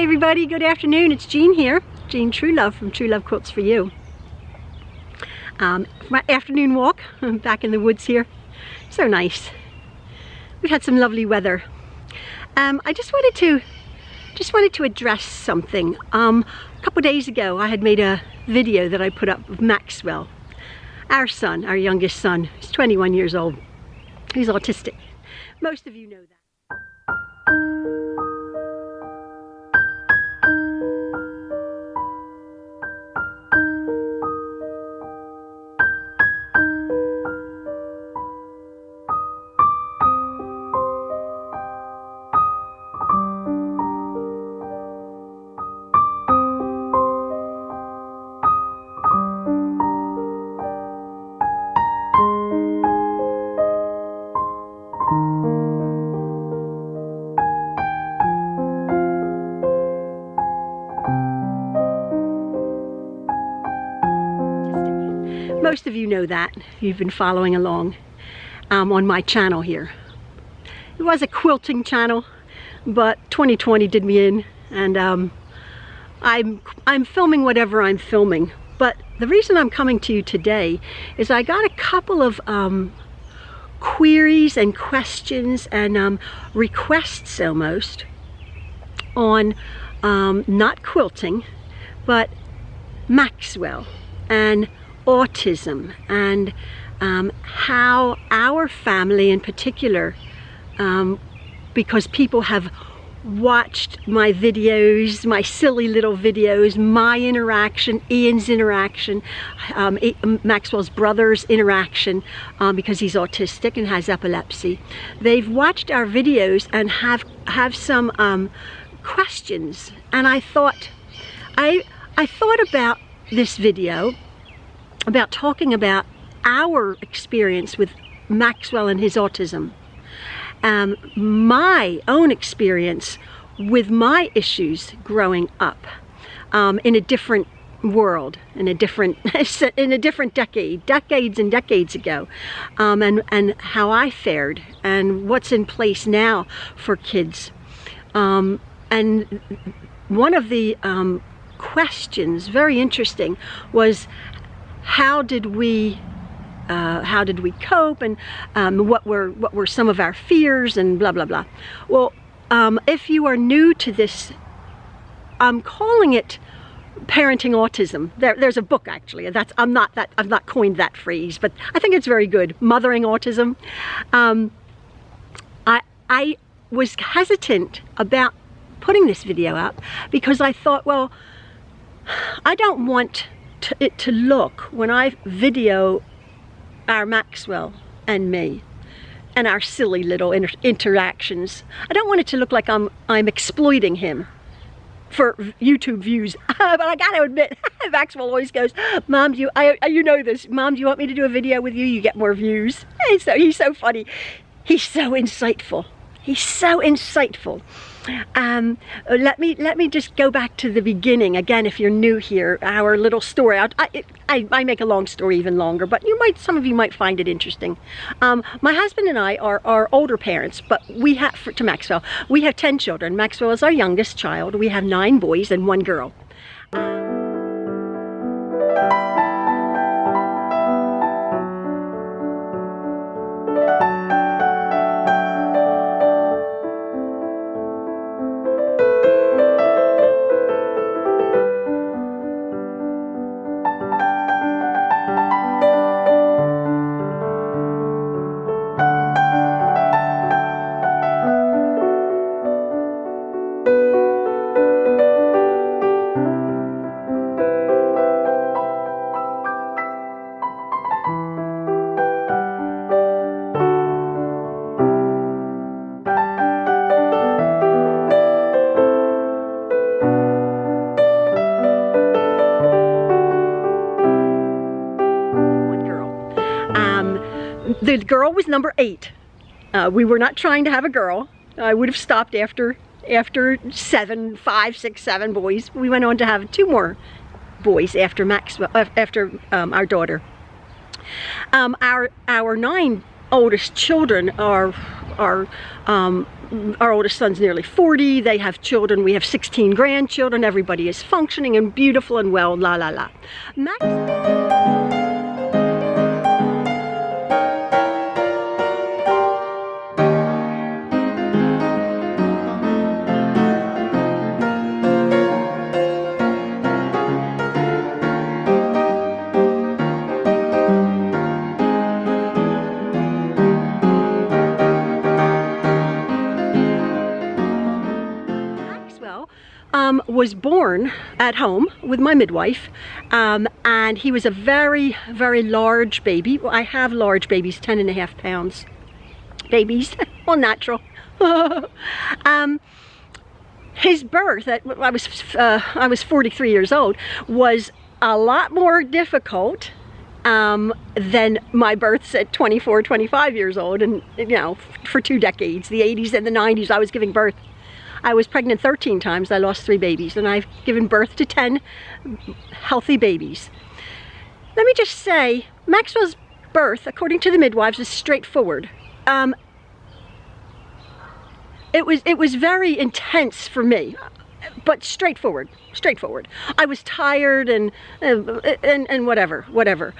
everybody, good afternoon. It's Jean here, Jean Truelove from Truelove Quilts for You. My afternoon walk back in the woods here. So nice. We've had some lovely weather. I just wanted to address something. A couple days ago I had made a video that I put up of Maxwell, our son, our youngest son. He's 21 years old. He's autistic. Most of you know that. Most of you know that. You've been following along on my channel here. It was a quilting channel, but 2020 did me in, and I'm filming whatever I'm filming. But the reason I'm coming to you today is I got a couple of queries and questions and requests almost on not quilting, but Maxwell and autism, and how our family in particular, because people have watched my videos, my silly little videos, my interaction, Ian's interaction, Maxwell's brother's interaction, because he's autistic and has epilepsy. They've watched our videos and have some questions, and I thought about this video, about talking about our experience with Maxwell and his autism, my own experience with my issues growing up in a different world, in a different decades and decades ago, and how I fared and what's in place now for kids. And one of the questions, very interesting, was how did we cope, and what were some of our fears, and blah blah blah. Well, if you are new to this, I'm calling it parenting autism. There's a book actually. I've not coined that phrase, but I think it's very good. Mothering autism. I was hesitant about putting this video up because I thought, well, I don't want it to look, when I video our Maxwell and me and our silly little interactions, I don't want it to look like I'm exploiting him for YouTube views. But I gotta admit, Maxwell always goes, "Mom, you know this, Mom, do you want me to do a video with you? You get more views." And he's so funny. He's so insightful. He's so insightful. Let me just go back to the beginning again. If you're new here, our little story. I make a long story even longer, but some of you might find it interesting. My husband and I are older parents, but we have, to Maxwell, we have 10 children. Maxwell is our youngest child. We have 9 boys and 1 girl. The girl was number 8. We were not trying to have a girl. I would have stopped after 5, 6, 7 boys. We went on to have 2 more boys after Maxwell, after our daughter. Our 9 oldest children are our oldest son's nearly 40. They have children. We have 16 grandchildren. Everybody is functioning and beautiful and well, la la la. Was born at home with my midwife, and he was a very, very large baby. I have large babies, 10.5 pounds babies, well, natural. His birth, I was 43 years old, was a lot more difficult than my births at 24, 25 years old, and for 2 decades, the 80s and the 90s, I was giving birth. I was pregnant 13 times. I lost 3 babies, and I've given birth to 10 healthy babies. Let me just say, Maxwell's birth, according to the midwives, is straightforward. It was very intense for me, but straightforward. I was tired and whatever.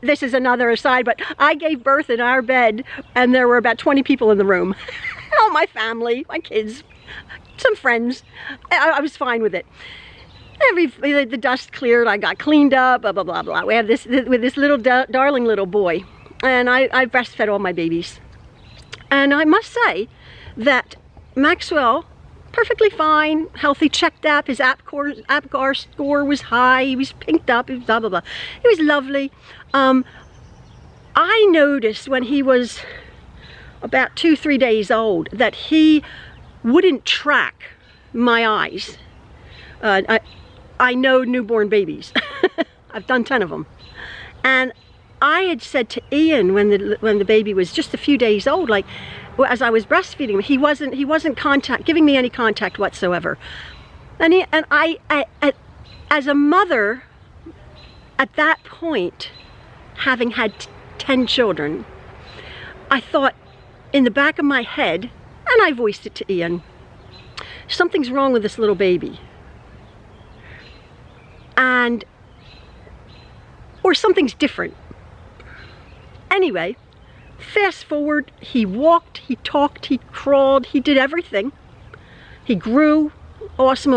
This is another aside, but I gave birth in our bed, and there were about 20 people in the room. All my family, my kids, some friends. I was fine with it. The dust cleared, I got cleaned up, blah, blah, blah, blah. We have this little darling little boy, and I breastfed all my babies. And I must say that Maxwell, perfectly fine, healthy, checked up. His APGAR score was high. He was pinked up. He was blah, blah, blah. It was lovely. I noticed when he was about 2-3 days old that he wouldn't track my eyes. I know newborn babies. I've done 10 of them. And I had said to Ian when the baby was just a few days old, like, as I was breastfeeding him, he wasn't giving me any contact whatsoever. And I as a mother at that point, having had 10 children, I thought in the back of my head, and I voiced it to Ian, something's wrong with this little baby. Or something's different. Anyway, fast forward, he walked, he talked, he crawled, he did everything. He grew, awesome.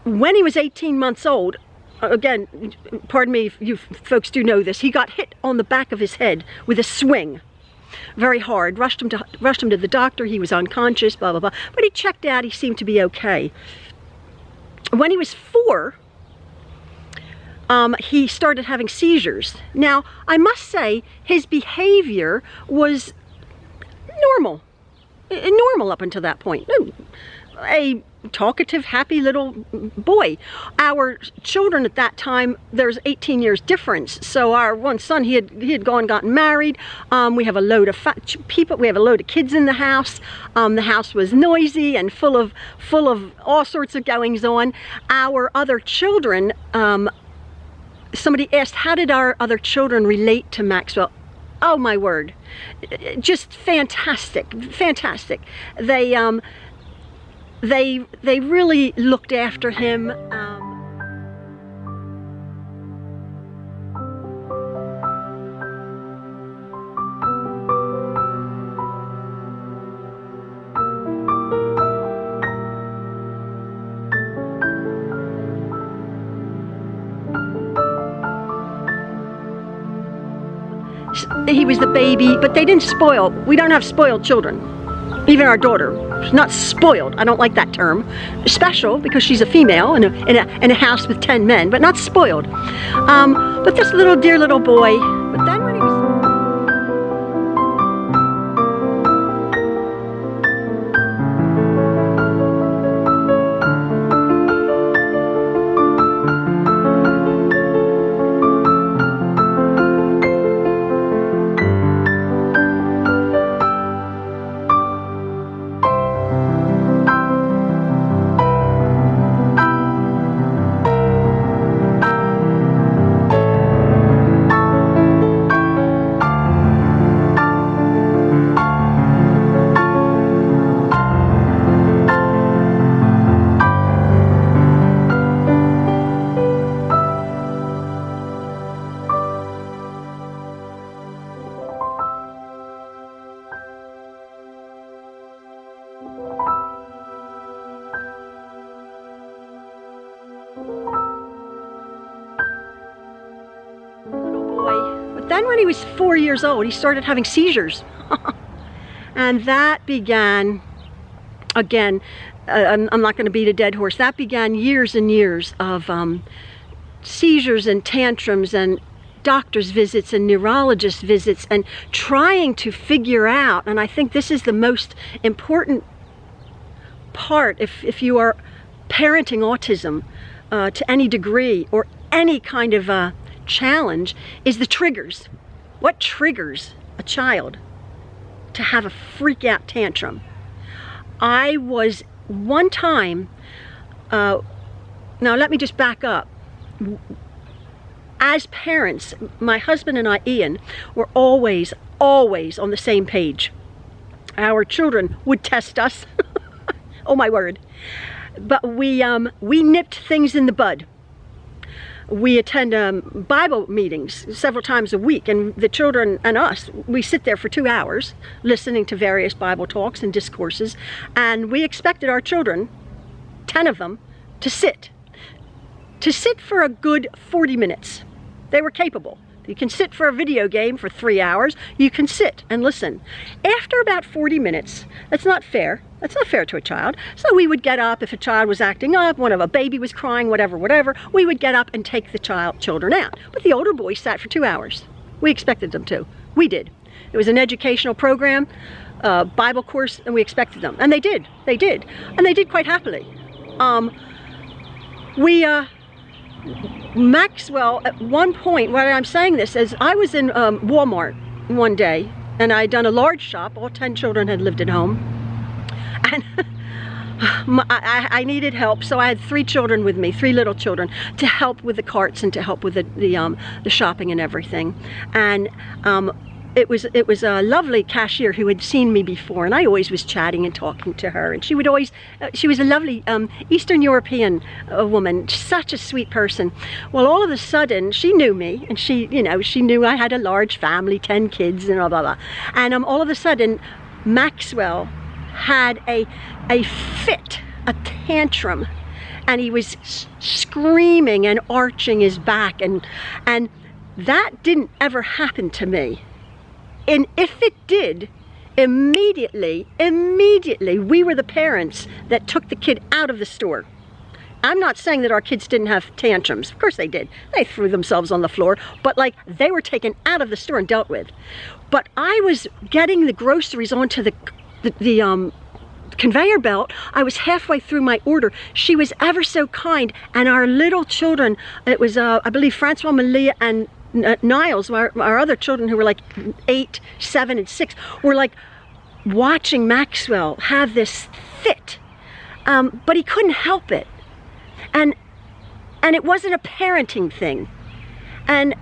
When he was 18 months old, again, pardon me if you folks do know this, he got hit on the back of his head with a swing, very hard. Rushed him to the doctor. He was unconscious, blah, blah, blah. But he checked out, he seemed to be okay. When he was 4, he started having seizures. Now, I must say, his behavior was normal up until that point. A talkative, happy little boy. Our children at that time, there's 18 years difference. So our one son, he had gotten married. We have a load of people. We have a load of kids in the house. The house was noisy and full of all sorts of goings on. Our other children. Somebody asked, how did our other children relate to Maxwell? Oh my word, just fantastic. They really looked after him. He was the baby, but they didn't spoil. We don't have spoiled children. Even our daughter, she's not spoiled. I don't like that term. Special because she's a female in a house with 10 men, but not spoiled. But this dear little boy. But then when he was then when he was 4 years old, he started having seizures. And that began, again, I'm not going to beat a dead horse, that began years and years of seizures and tantrums and doctor's visits and neurologist visits and trying to figure out, and I think this is the most important part if you are parenting autism to any degree or any kind of challenge, is the triggers. What triggers a child to have a freak out tantrum? I was one time, now let me just back up. As parents, my husband and I, Ian, were always on the same page. Our children would test us. Oh my word. But we nipped things in the bud. We attend Bible meetings several times a week, and the children and us, we sit there for 2 hours listening to various Bible talks and discourses, and we expected our children, 10 of them, to sit for a good 40 minutes. They were capable. You can sit for a video game for 3 hours. You can sit and listen. After about 40 minutes, that's not fair. That's not fair to a child. So we would get up if a child was acting up, one of a baby was crying, whatever, we would get up and take the children out. But the older boys sat for 2 hours. We expected them to. We did. It was an educational program, Bible course, and we expected them. And they did. They did. And they did quite happily. Maxwell, at one point, why I'm saying this is I was in Walmart one day, and I had done a large shop. All 10 children had lived at home, and I needed help, so I had 3 children with me, 3 little children, to help with the carts and to help with the shopping and everything. And it was a lovely cashier who had seen me before, and I always was chatting and talking to her, and she would always, she was a lovely Eastern European woman, such a sweet person. Well, all of a sudden, she knew me, and she knew I had a large family, 10 kids, and blah, blah, blah. And all of a sudden, Maxwell had a fit, a tantrum, and he was screaming and arching his back, and that didn't ever happen to me. And if it did, immediately, we were the parents that took the kid out of the store. I'm not saying that our kids didn't have tantrums. Of course they did. They threw themselves on the floor, but like they were taken out of the store and dealt with. But I was getting the groceries onto the conveyor belt. I was halfway through my order. She was ever so kind, and our little children, it was I believe Francois, Malia, and Niles, our other children who were like 8, 7, and 6, were like watching Maxwell have this fit, but he couldn't help it, and it wasn't a parenting thing. And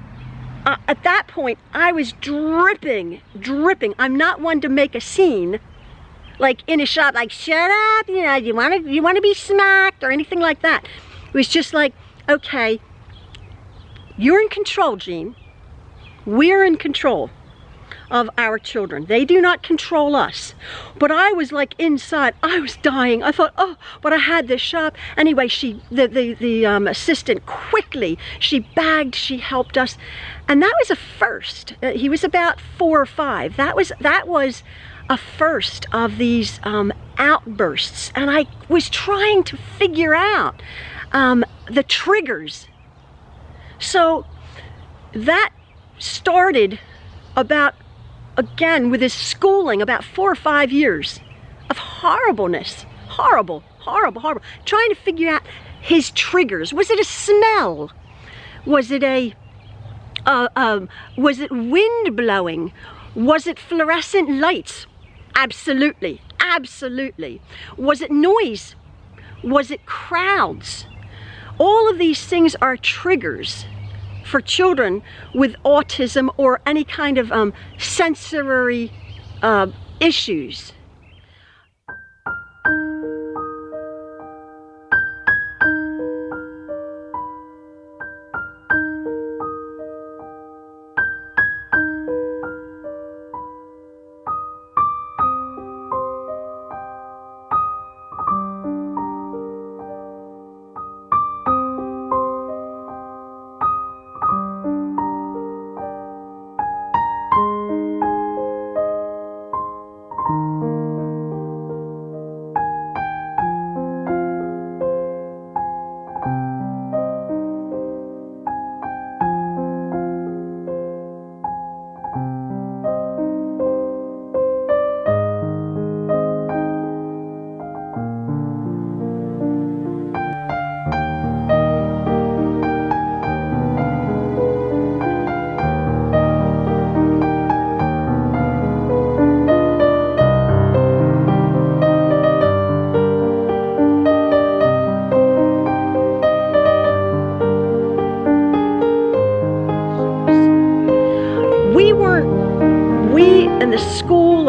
at that point, I was dripping. I'm not one to make a scene, like in a shop, like shut up, you want to be smacked or anything like that. It was just like, okay, you're in control, Jean. We're in control of our children. They do not control us. But I was like inside, I was dying. I thought, oh, but I had this shop. Anyway, the assistant quickly, she bagged, she helped us. And that was a first. He was about 4 or 5. That was a first of these outbursts. And I was trying to figure out the triggers. So that started about, again, with his schooling, about 4 or 5 years of horribleness. Horrible. Trying to figure out his triggers. Was it a smell? Was it was it wind blowing? Was it fluorescent lights? Absolutely. Was it noise? Was it crowds? All of these things are triggers for children with autism or any kind of sensory issues.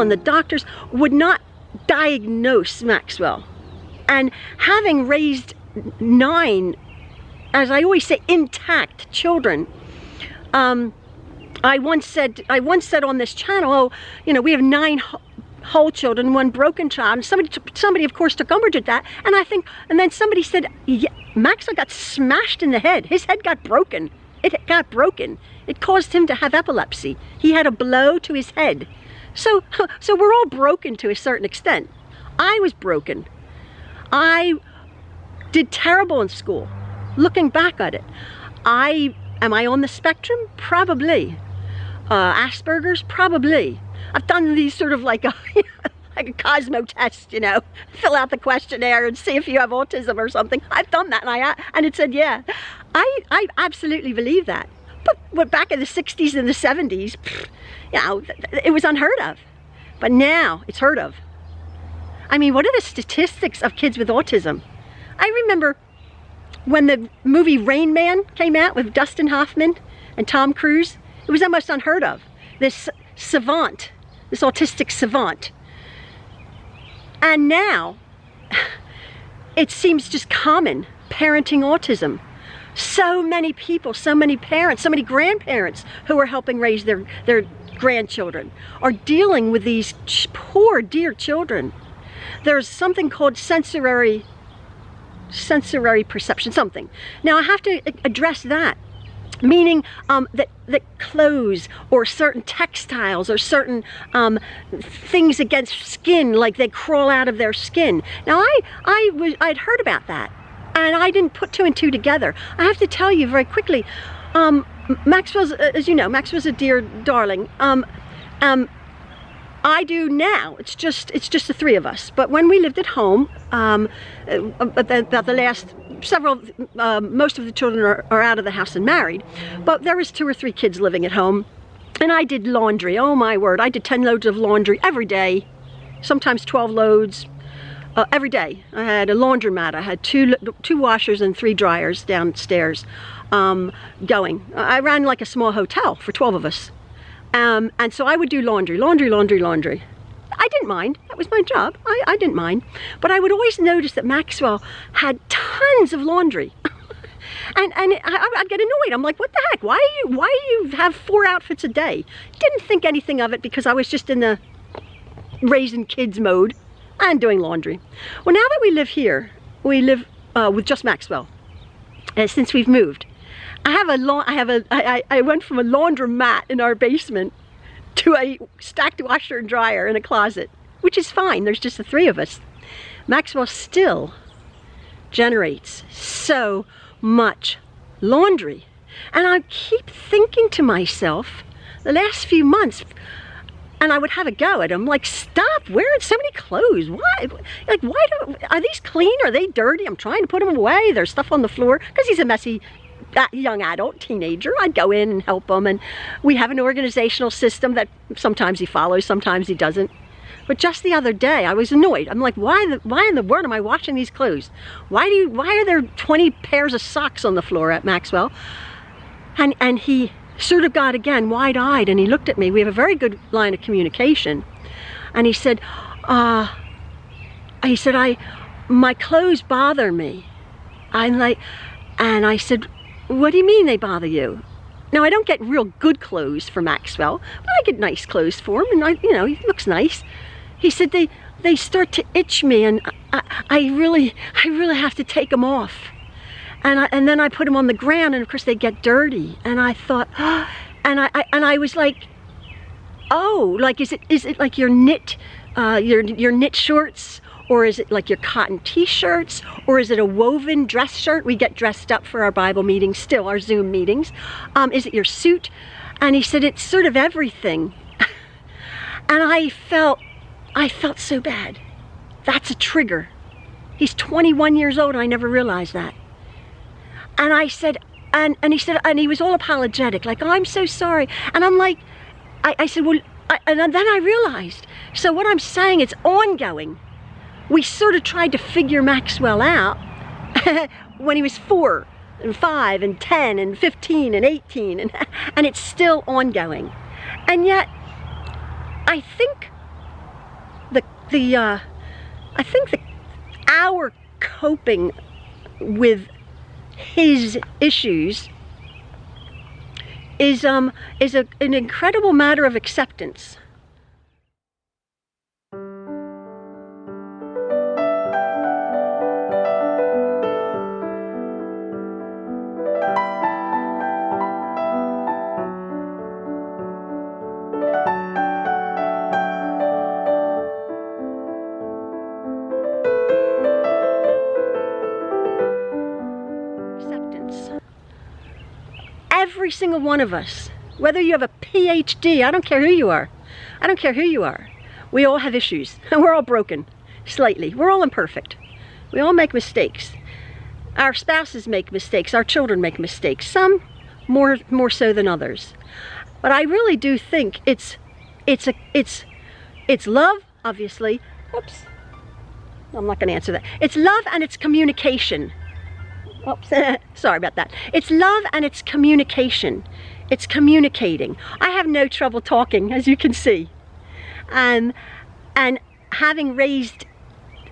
and the doctors would not diagnose Maxwell. And having raised 9, as I always say, intact children, I once said on this channel, oh, you know, we have 9 whole children, 1 broken child. And somebody of course took umbrage at that. And then somebody said, yeah, Maxwell got smashed in the head. His head got broken. It got broken. It caused him to have epilepsy. He had a blow to his head. So we're all broken to a certain extent. I was broken. I did terrible in school. Looking back at it, am I on the spectrum? Probably. Asperger's? Probably. I've done these sort of like a Cosmo test, you know, fill out the questionnaire and see if you have autism or something. I've done that, and it said, yeah. I absolutely believe that. But back in the 60s and the 70s, you know, it was unheard of. But now it's heard of. I mean, what are the statistics of kids with autism? I remember when the movie Rain Man came out with Dustin Hoffman and Tom Cruise. It was almost unheard of. This savant, this autistic savant. And now, it seems just common, parenting autism. So many people, so many parents, so many grandparents who are helping raise their grandchildren are dealing with these poor, dear children. There's something called sensory perception, something. Now I have to address that. Meaning that clothes or certain textiles or certain things against skin, like they crawl out of their skin. Now I'd heard about that, and I didn't put 2 and 2 together. I have to tell you very quickly, Maxwell's, as you know, Maxwell's a dear darling. I do now. It's just the 3 of us. But when we lived at home, about the last several, most of the children are out of the house and married, but there was 2 or 3 kids living at home, and I did laundry. Oh my word, I did 10 loads of laundry every day, sometimes 12 loads every day. I had a laundromat. I had 2 washers and 3 dryers downstairs going. I ran like a small hotel for 12 of us. And so I would do laundry. I didn't mind. That was my job. I didn't mind. But I would always notice that Maxwell had tons of laundry. and I'd get annoyed. I'm like, what the heck? Why do you have 4 outfits a day? Didn't think anything of it because I was just in the raising kids mode and doing laundry. Well, now that we live here, we live with just Maxwell. Since we've moved. I went from a laundromat in our basement to a stacked washer and dryer in a closet, which is fine. There's just the 3 of us. Maxwell still generates so much laundry. And I keep thinking to myself, the last few months, and I would have a go at him, like, stop wearing so many clothes. Why? Like, are these clean? Are they dirty? I'm trying to put them away. There's stuff on the floor, because he's a messy young adult, teenager. I'd go in and help him, and we have an organizational system that sometimes he follows, sometimes he doesn't. But just the other day, I was annoyed. I'm like, why in the world am I washing these clothes? Why are there 20 pairs of socks on the floor at Maxwell? And he sort of got, again, wide-eyed, and he looked at me. We have a very good line of communication. And he said, my clothes bother me. And I said, what do you mean they bother you? Now, I don't get real good clothes for Maxwell, but I get nice clothes for him, and you know, he looks nice. He said they start to itch me, and I really have to take them off. And then I put them on the ground, and of course they get dirty. And I thought, and I was like, oh, like is it like your knit shorts? Or is it like your cotton t-shirts? Or is it a woven dress shirt? We get dressed up for our Bible meetings, still our Zoom meetings. Is it your suit? And he said, it's sort of everything. And I felt so bad. That's a trigger. He's 21 years old, and I never realized that. And I said, and he said, and he was all apologetic, like, oh, I'm so sorry. And I'm like, I said, well, and then I realized. So what I'm saying, it's ongoing. We sort of tried to figure Maxwell out when he was 4 and 5 and 10 and 15 and 18, and it's still ongoing. And yet, I think I think our coping with his issues is an incredible matter of acceptance. Every single one of us, whether you have a PhD, I don't care who you are. I don't care who you are. We all have issues, and we're all broken, slightly. We're all imperfect. We all make mistakes. Our spouses make mistakes. Our children make mistakes. Some more so than others. But I really do think it's love, obviously. Oops. I'm not going to answer that. It's love and it's communication. Oops, sorry about that. It's love and it's communication. It's communicating. I have no trouble talking, as you can see. And having raised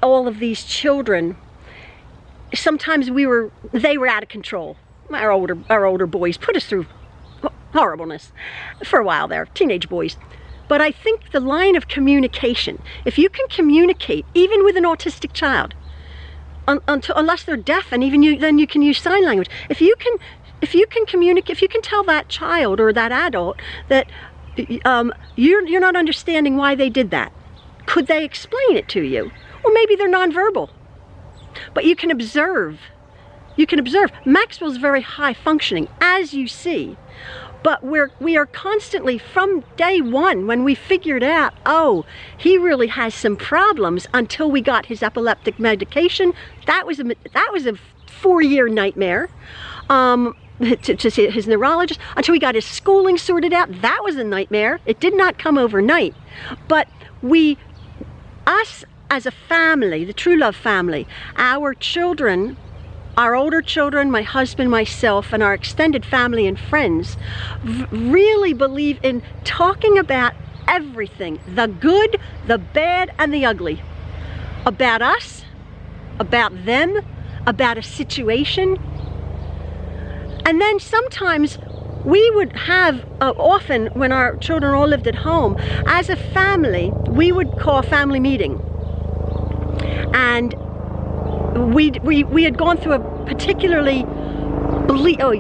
all of these children, sometimes they were out of control. Our older boys put us through horribleness for a while there, teenage boys. But I think the line of communication, if you can communicate, even with an autistic child, unless they're deaf, and even then you can use sign language. If you can communicate, if you can tell that child or that adult that you're not understanding why they did that, could they explain it to you? Or maybe they're nonverbal, but you can observe. You can observe. Maxwell's very high functioning, as you see. But we are constantly, from day one, when we figured out, oh, he really has some problems, until we got his epileptic medication. That was a 4-year nightmare. To see his neurologist, until we got his schooling sorted out. That was a nightmare. It did not come overnight. But us as a family, the Truelove family, our children, our older children, my husband, myself, and our extended family and friends really believe in talking about everything, the good, the bad, and the ugly. About us, about them, about a situation. And then sometimes we would have, often when our children all lived at home, as a family, we would call a family meeting. And we had gone through a particularly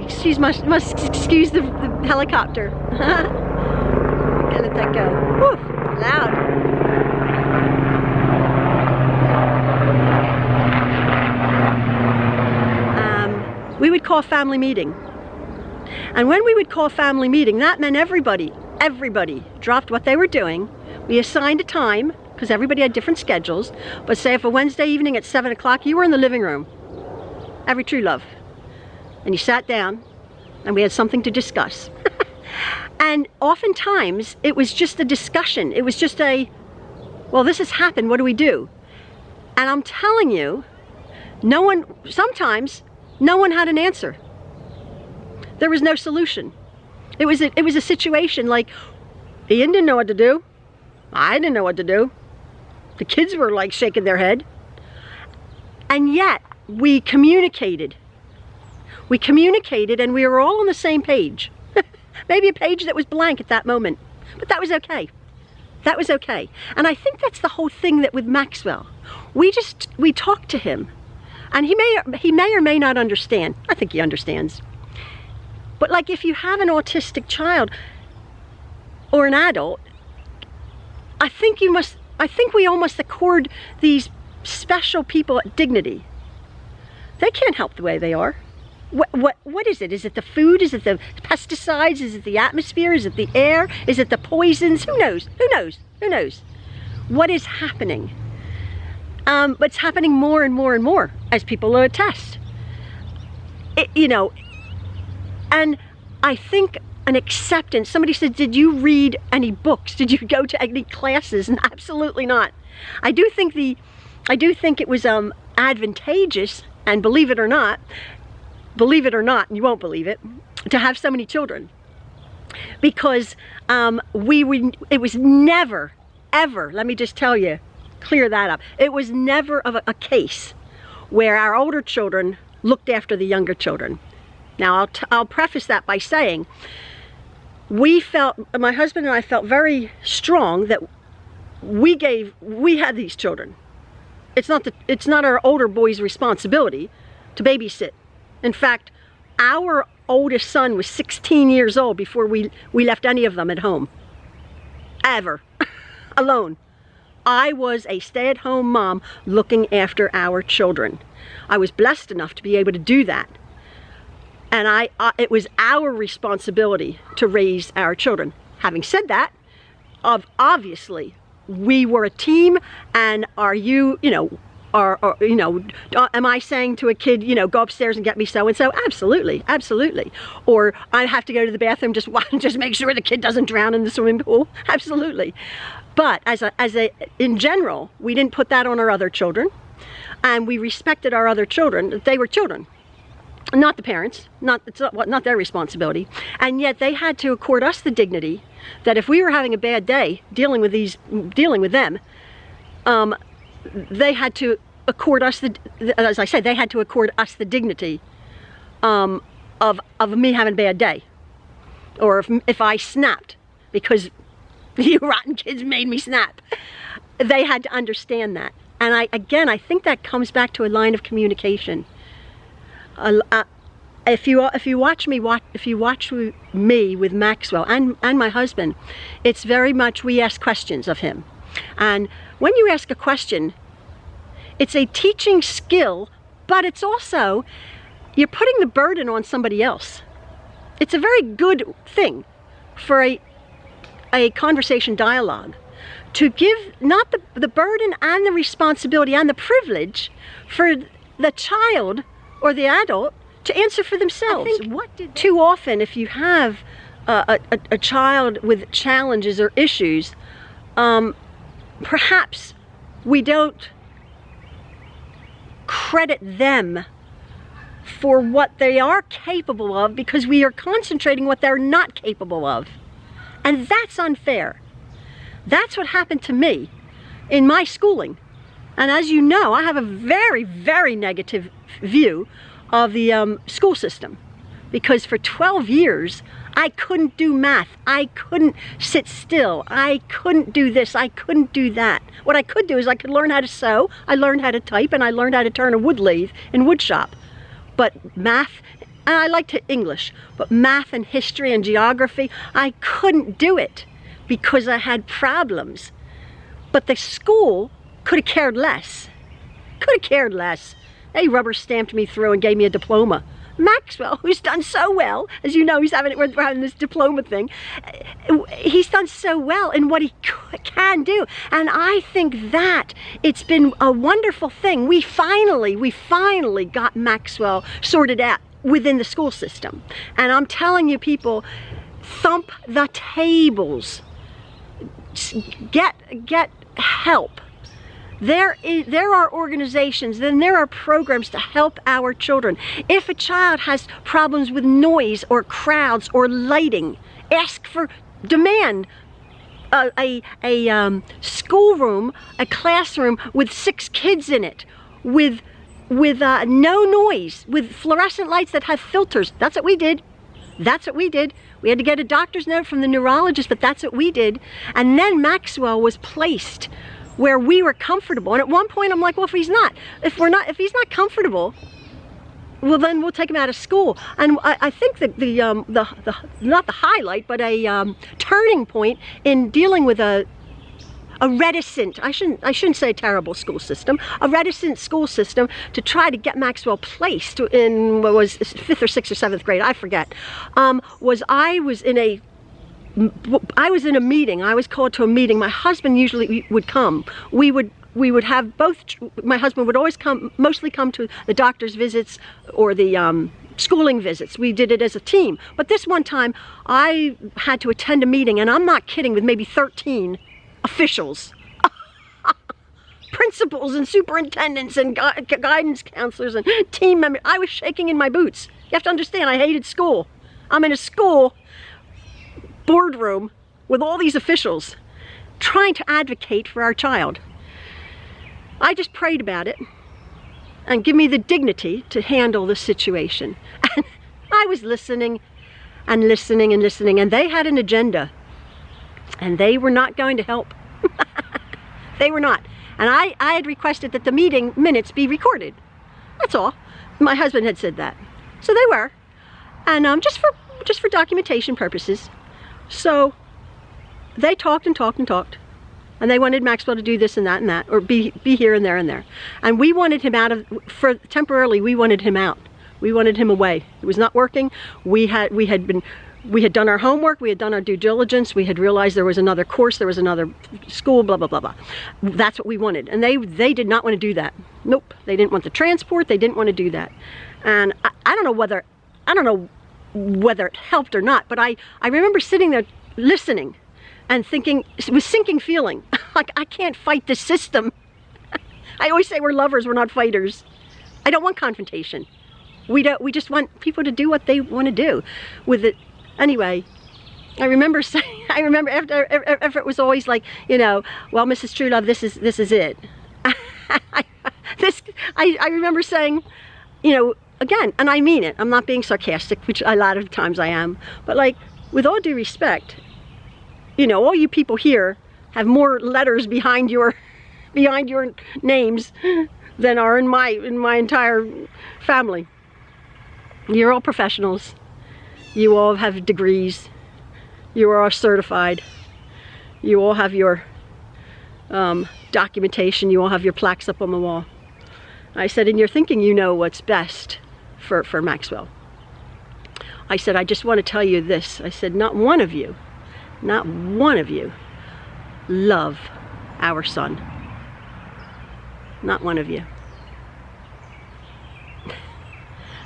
excuse the helicopter. Okay, let that go. Whew, loud. We would call a family meeting. And when we would call a family meeting, that meant everybody dropped what they were doing. We assigned a time, because everybody had different schedules. But say if a Wednesday evening at 7 o'clock, you were in the living room, every Truelove, and you sat down, and we had something to discuss. And oftentimes, it was just a discussion. It was just well, this has happened, what do we do? And I'm telling you, sometimes, no one had an answer. There was no solution. It was a situation like, Ian didn't know what to do. I didn't know what to do. The kids were like shaking their head. And yet, we communicated. We communicated, and we were all on the same page. Maybe a page that was blank at that moment. But that was okay. That was okay. And I think that's the whole thing that with Maxwell. We talked to him. And he may or may not understand. I think he understands. But like if you have an autistic child or an adult, I think we almost accord these special people dignity. They can't help the way they are. What is it? Is it the food? Is it the pesticides? Is it the atmosphere? Is it the air? Is it the poisons? Who knows? Who knows? Who knows? What is happening? But it's happening more and more and more, as people attest. And I think an acceptance. Somebody said, did you read any books? Did you go to any classes? And absolutely not. I do think it was advantageous, and believe it or not, and you won't believe it, to have so many children. Because it was never, ever, let me just tell you, clear that up. It was never a case where our older children looked after the younger children. Now, I'll preface that by saying, my husband and I felt very strong that we had these children. It's not our older boy's responsibility to babysit. In fact, our oldest son was 16 years old before we left any of them at home. Ever. Alone. I was a stay-at-home mom looking after our children. I was blessed enough to be able to do that. And it was our responsibility to raise our children. Having said that, obviously, we were a team, and am I saying to a kid, go upstairs and get me so-and-so? Absolutely, absolutely. Or I have to go to the bathroom, just make sure the kid doesn't drown in the swimming pool? Absolutely. But in general, we didn't put that on our other children, and we respected our other children. They were children, not the parents. Not their responsibility. And yet they had to accord us the dignity that if we were having a bad day dealing with them, they had to accord us as I said, they had to accord us the dignity of me having a bad day, or if I snapped because you rotten kids made me snap. They had to understand that. And I think that comes back to a line of communication. If you watch me with Maxwell and my husband, it's very much we ask questions of him. And when you ask a question, it's a teaching skill, but it's also, you're putting the burden on somebody else. It's a very good thing for a conversation dialogue to give not the burden and the responsibility and the privilege for the child or the adult to answer for themselves. Too often, if you have a child with challenges or issues, perhaps we don't credit them for what they are capable of because we are concentrating what they're not capable of. And that's unfair. That's what happened to me in my schooling. And as you know, I have a very, very negative view of the school system, because for 12 years, I couldn't do math. I couldn't sit still. I couldn't do this. I couldn't do that. What I could do is I could learn how to sew. I learned how to type, and I learned how to turn a wood lathe in wood shop. But math, and I liked English, but math and history and geography, I couldn't do it because I had problems. But the school could have cared less. Could have cared less. They rubber stamped me through and gave me a diploma. Maxwell, who's done so well, as you know, we're having this diploma thing. He's done so well in what he can do. And I think that it's been a wonderful thing. We finally got Maxwell sorted out within the school system. And I'm telling you, people, thump the tables. Get help. There are organizations, then there are programs to help our children. If a child has problems with noise or crowds or lighting, demand a schoolroom, a classroom with 6 kids in it, with no noise, with fluorescent lights that have filters. That's what we did. That's what we did. We had to get a doctor's note from the neurologist, but that's what we did. And then Maxwell was placed where we were comfortable. And at one point I'm like, well, if he's not comfortable, well, then we'll take him out of school. And I think that not the highlight, but a turning point in dealing with a reticent, I shouldn't say a terrible school system, a reticent school system to try to get Maxwell placed in what was 5th or 6th or 7th grade, I forget, I was in a meeting. I was called to a meeting. My husband usually would come. We would have both. My husband would always mostly come to the doctor's visits or the schooling visits. We did it as a team. But this one time, I had to attend a meeting, and I'm not kidding, with maybe 13 officials, principals and superintendents and guidance counselors and team members. I was shaking in my boots. You have to understand, I hated school. I'm in a school boardroom with all these officials trying to advocate for our child. I just prayed about it and give me the dignity to handle the situation. And I was listening and listening and listening, and they had an agenda, and they were not going to help. They were not. And I had requested that the meeting minutes be recorded. That's all. My husband had said that. So they were. And just for documentation purposes. So they talked and talked and talked. And they wanted Maxwell to do this and that, or be here and there and there. And we wanted him out of, temporarily, we wanted him out. We wanted him away. It was not working. We had done our homework, we had done our due diligence, we had realized there was another course, there was another school, blah, blah, blah, blah. That's what we wanted. And they did not want to do that. Nope. They didn't want the transport, they didn't want to do that. And I don't know whether it helped or not, but I remember sitting there listening and thinking, with sinking feeling, like, I can't fight this system. I always say we're lovers, we're not fighters. I don't want confrontation. We just want people to do what they want to do with it. Anyway, I remember saying, after it was always like, you know, well, Mrs. Truelove, this is it. I remember saying, you know, again, and I mean it, I'm not being sarcastic, which a lot of times I am, but like, with all due respect, you know, all you people here have more letters behind your names than are in my entire family. You're all professionals. You all have degrees. You are all certified. You all have your documentation. You all have your plaques up on the wall. I said, and you're thinking you know what's best for Maxwell. I said, I just want to tell you this. I said, not one of you love our son. Not one of you.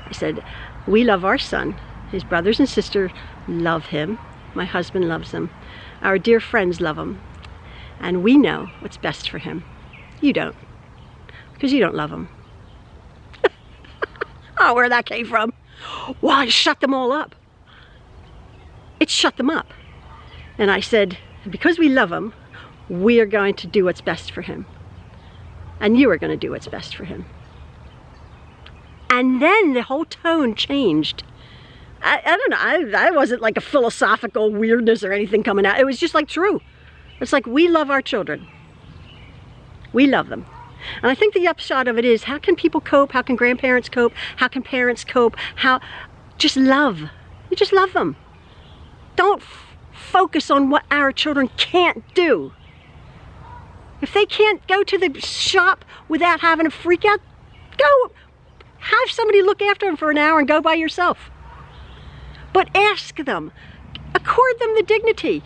I said, we love our son. His brothers and sisters love him. My husband loves him. Our dear friends love him. And we know what's best for him. You don't. Because you don't love him. Oh, where that came from. Well, it shut them all up. It shut them up. And I said, because we love him, we are going to do what's best for him. And you are going to do what's best for him. And then the whole tone changed. I don't know, I wasn't like a philosophical weirdness or anything coming out. It was just like true. It's like, we love our children. We love them. And I think the upshot of it is, how can people cope? How can grandparents cope? How can parents cope? Just love. You just love them. Don't focus on what our children can't do. If they can't go to the shop without having a freak out, go have somebody look after them for an hour and go by yourself. But ask them, accord them the dignity.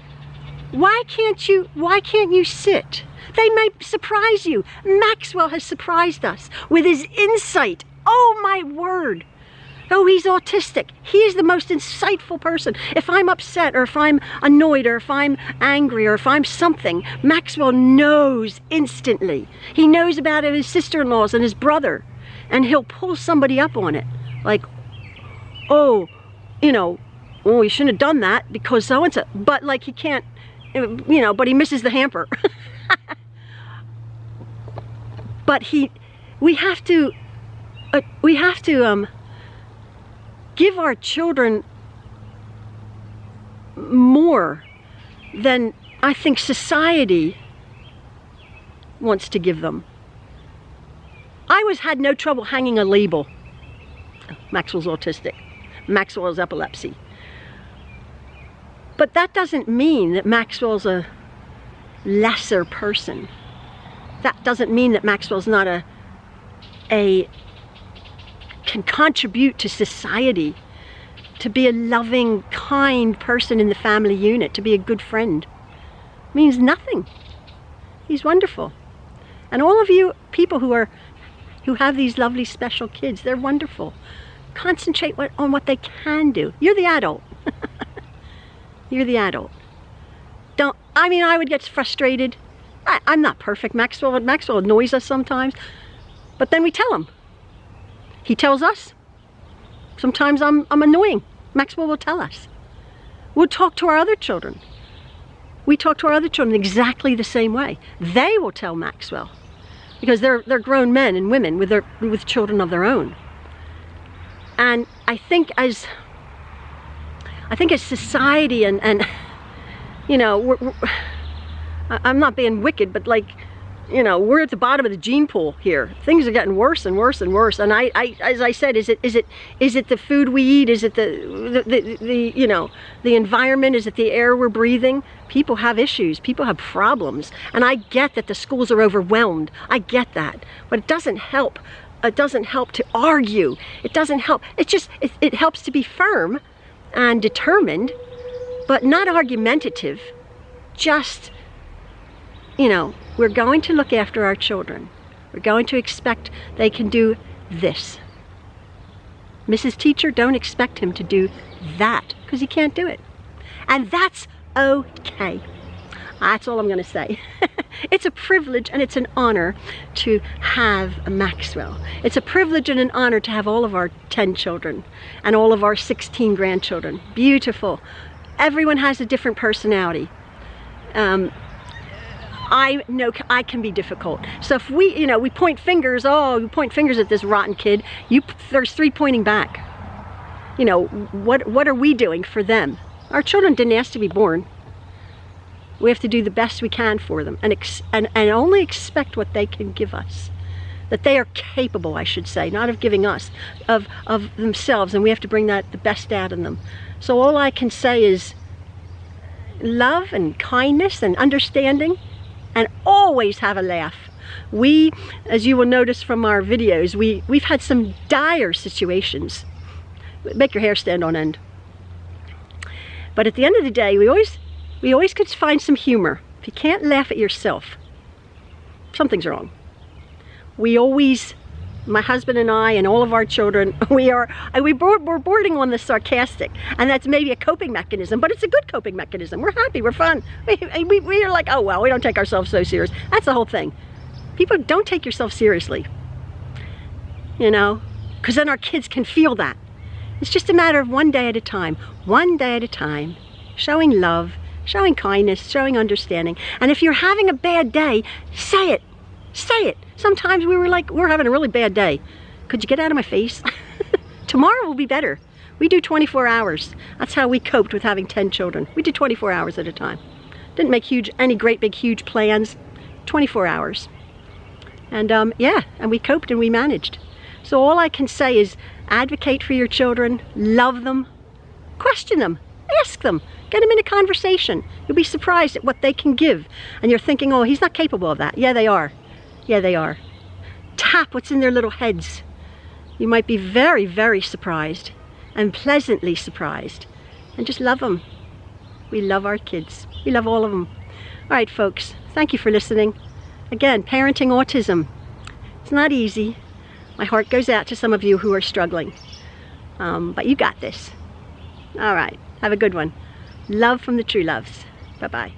Why can't you sit? They may surprise you. Maxwell has surprised us with his insight. Oh my word. Oh, he's autistic. He is the most insightful person. If I'm upset, or if I'm annoyed, or if I'm angry, or if I'm something, Maxwell knows instantly. He knows about his sister-in-laws and his brother, and he'll pull somebody up on it. Like, oh, you know, oh, you shouldn't have done that because so-and-so. But like, he can't, you know, but he misses the hamper. But we have to give our children more than I think society wants to give them. I had no trouble hanging a label. Maxwell's autistic. Maxwell's epilepsy. But that doesn't mean that Maxwell's a lesser person. That doesn't mean that Maxwell's not can contribute to society, to be a loving, kind person in the family unit, to be a good friend. It means nothing. He's wonderful. And all of you people who have these lovely special kids, they're wonderful. Concentrate on what they can do. You're the adult. You're the adult. I would get frustrated. I'm not perfect. Maxwell annoys us sometimes. But then we tell him. He tells us. Sometimes I'm annoying. Maxwell will tell us. We'll talk to our other children. We talk to our other children exactly the same way. They will tell Maxwell. because they're grown men and women with children of their own. And I think as society and you know, I'm not being wicked, but like, you know, we're at the bottom of the gene pool here. Things are getting worse and worse and worse. And I as I said, is it the food we eat? Is it the you know, the environment? Is it the air we're breathing? People have issues. People have problems. And I get that the schools are overwhelmed. I get that. But it doesn't help. It doesn't help to argue. It doesn't help. It helps to be firm and determined, but not argumentative. Just, you know, we're going to look after our children. We're going to expect they can do this. Mrs. Teacher, don't expect him to do that, because he can't do it. And that's okay. That's all I'm going to say. It's a privilege and it's an honor to have a Maxwell. It's a privilege and an honor to have all of our 10 children and all of our 16 grandchildren. Beautiful. Everyone has a different personality. I know I can be difficult. So if we, you know, we point fingers, oh, you point fingers at this rotten kid, there's 3 pointing back. You know, what are we doing for them? Our children didn't ask to be born. We have to do the best we can for them and only expect what they can give us. That they are capable, I should say, not of giving us, of themselves, and we have to bring the best out in them. So all I can say is love and kindness and understanding, and always have a laugh. We, as you will notice from our videos, we've had some dire situations. Make your hair stand on end. But at the end of the day, we always could find some humor. If you can't laugh at yourself, something's wrong. We always, my husband and I and all of our children, we're bordering on the sarcastic, and that's maybe a coping mechanism, but it's a good coping mechanism. We're happy, we're fun. We are like, oh well, we don't take ourselves so serious. That's the whole thing. People, don't take yourself seriously, you know, because then our kids can feel that. It's just a matter of one day at a time, showing love, showing kindness, showing understanding. And if you're having a bad day, say it. Say it. Sometimes we're having a really bad day. Could you get out of my face? Tomorrow will be better. We do 24 hours. That's how we coped with having 10 children. We did 24 hours at a time. Didn't make any great big huge plans. 24 hours. And yeah, and we coped and we managed. So all I can say is advocate for your children, love them, question them, ask them, get them in a conversation. You'll be surprised at what they can give. And you're thinking, oh, he's not capable of that. Yeah, they are. Yeah, they are. Tap what's in their little heads. You might be very, very surprised and pleasantly surprised. And just love them. We love our kids. We love all of them. All right, folks, thank you for listening. Again, parenting autism. It's not easy. My heart goes out to some of you who are struggling. But you got this. All right, have a good one. Love from the Trueloves. Bye-bye.